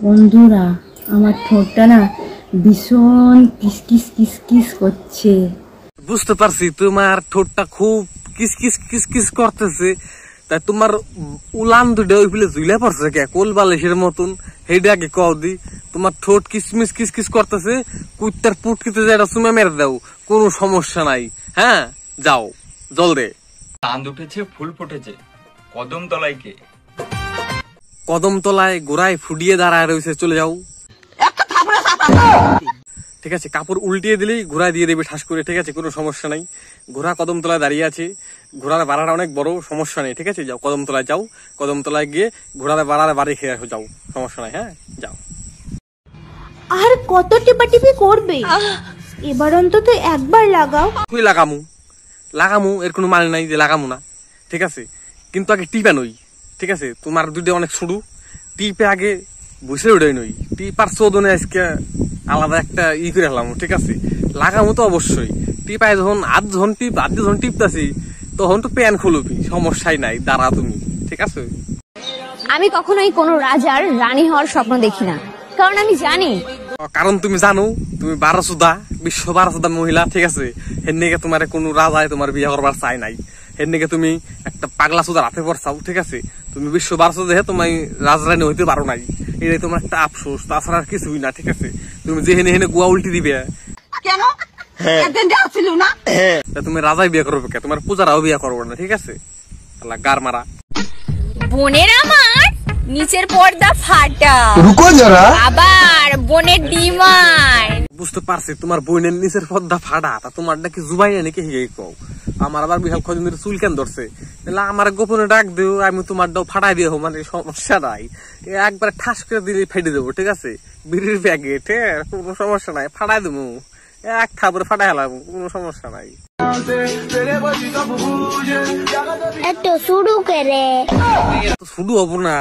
বন্ধুরা, আমার ঠোঁটটা না ভীষণ কিসকিস কিসকিস করছে। বুঝতে পারছি তোমার ঠোঁটটা খুব কিসকিস কিসকিস করতেছে। তাই তোমার উলান দুটো ওই ফেলে ঝুলে পড়ছে কে কোল বালিশের মতন। সেইটা আগে কও দি, তোমার ঠোঁট কিসমিস কিসকিস করতেছে। কুত্তার পুটকিতে যেটা চুমা মেরে দাও, কোনো সমস্যা নাই। হ্যাঁ, যাও জলদি। চাঁদ উঠেছে, ফুল ফুটেছে, কদম তলায় কে? কদম তলায় গোড়ায় ফুটিয়ে দাঁড়ায় রয়েছে, চলে যাও। ঠিক আছে, কাপড় উল্টিয়ে দিলেই ঘোড়া দিয়ে দেবে ঠাস করে। ঠিক আছে, কোনো সমস্যা নাই। ঘোড়া কদম তলায় দাঁড়িয়ে আছে, ঘোড়ার বাড়াটা অনেক বড়, সমস্যা নেই। ঠিক আছে, যাও কদম তলায় যাও। কদম তলায় গিয়ে ঘোড়ার বাড়ি খেয়ে আসো, যাও, সমস্যা নাই। হ্যাঁ, যাও। আর কত টিপাটিপি করবে? এবার অন্তত একবার লাগাও। তুই লাগামু এর কোনো মানে নাই যে লাগামু না। ঠিক আছে, কিন্তু আগে টিপা নই। ঠিক আছে, তোমার দুটো অনেক শুরু, টিপে আগে বসে উঠে নই। টিপার চোদনে আজকে আলাদা একটা করে হলাম। ঠিক আছে, লাগামু তো অবশ্যই। টিপায় যখন আধ যখন টিপতাছি, তখন তো প্যান খুলবি, সমস্যাই নাই, দাঁড়া তুমি। ঠিক আছে, আমি কখনোই কোনো রাজার রানী হওয়ার স্বপ্ন দেখি না, কারণ আমি জানি, কারণ তুমি জানো তুমি বিশ্ব 12 মহিলা। ঠিক আছে, এর নিকে তোমার কোনো রাজায় তোমার বিয়ে করবার চাই নাই। এর নিকে তুমি একটা পাগলা সুদার হাতে পড়ছাও। ঠিক আছে, তুমি বিশ্ব 12 দেখে তুমি রাজরানী হইতে পারো নাই, এটাই তোমার একটা আফসোস, তাছাড়া আর কিছুই না। ঠিক আছে, তুমি যে হেনে গুয়া উল্টি দিবে কেন? তুমি রাজাই বিয়ে করবে কে? তোমার পূজারাও বিয়ে করবো না। ঠিক আছে, গার মারা বোনের আমার নিচের পর্দা ফাটা, আবার বোনের ডিমান্ড। বুঝতে পারছি তোমার বোনের নিচের পর্দা ফাটা, তা তোমার নাকি জুবাই নাকি হিগে কও। আমার আবার বিশাল কদিন ধরে চুল কেন ধরছে, আমার গোপনে ডাক দিও, আমি তোমার ডাও ফাটাই দিয়ে মানে সমস্যা নাই। একবার ঠাস করে দিলে ফেটে দেবো। ঠিক আছে, বিড়ির প্যাকেট, কোনো সমস্যা নাই, ফাটাই দেবো, এক থাপড়ে ফাটাই হেলাম, কোনো সমস্যা নাই। শুরু হবো না,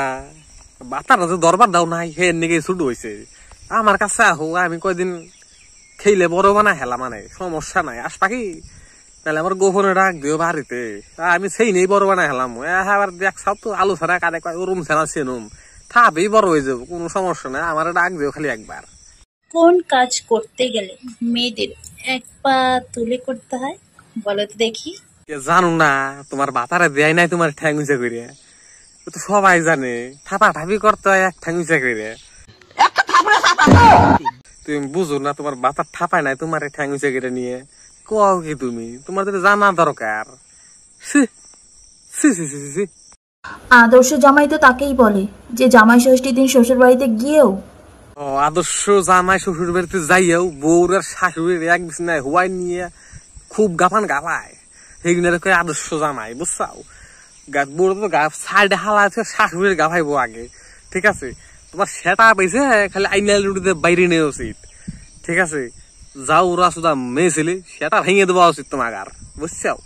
বাতারা যে দরবার দাও নাই, হে নিকে শুরু হয়েছে। আমার কাছে আহো, আমি কয়দিন খেলে বড় বানা হেলা, মানে সমস্যা নাই। আসবা কি? তাহলে আমার গোপনে ডাক দিও বাড়িতে, আমি সেই নেই বড় বানা হেলাম। আবার দেখছাও তো, আলু ছাড়া কাদে কয় ওরম ছাড়া সেনুম, থাপেই বড় হয়ে যাবো, কোনো সমস্যা নাই। আমার ডাক দিও খালি একবার। কোন কাজ করতে গেলে মেয়েদের এক পা তুলে করতে হয় বলো তো দেখি? জানো না, তোমার বাতারা দেয় নাই তোমার ঠ্যাং উঁচা করে, তো সবাই জানে। থাপা ঠাপি করতে হয় এক ঠ্যাং উঁচা করে। তুমি বুঝো না, তোমার বাতার ঠাপায় নাই তোমার ঠ্যাং উঁচা করে নিয়ে। কও কি তুমি? তোমার তো জানা দরকার। আদর্শ জামাই তো তাকেই বলে যে জামাই ষষ্ঠীর দিন শ্বশুর বাড়িতে গিয়েও আদর্শ জামাই শ্বশুর বাড়িতে যাইয়াও বউর আর শাশুড়ির এক বিছনায় হুয়াই নিয়ে খুব গাফান গালায়, সেগুলো কয় আদর্শ জামাই। বুঝছাও, বউর তো সাইডে হালা আছে, শাশুড়ির গাফাইবো আগে। ঠিক আছে, তোমার সেটা পেয়েছে খালি আইনাল রুটিতে বাইরে নেওয়া উচিত। ঠিক আছে, যাও ওরা শুধু মেয়ে ছেলে, সেটা ভেঙে দেওয়া উচিত তোমার। আর বুঝছাও।